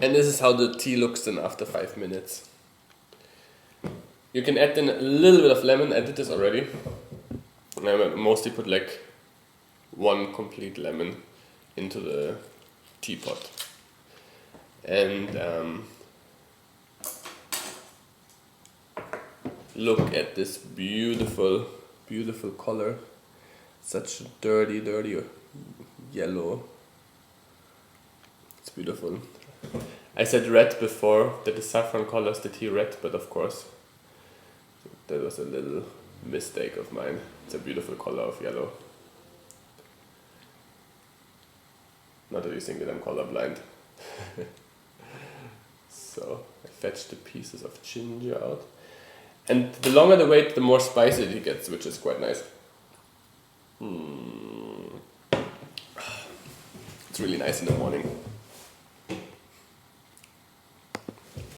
And this is how the tea looks then after 5 minutes. You can add in a little bit of lemon. I did this already. I mostly put like 1 complete lemon into the teapot. And look at this beautiful, beautiful color. Such a dirty, dirty yellow. It's beautiful. I said red before, that the saffron colors the tea red, but of course that was a little mistake of mine. It's a beautiful color of yellow. Not that you think that I'm colorblind. So I fetched the pieces of ginger out. And the longer the wait, the more spicy it gets, which is quite nice. It's really nice in the morning.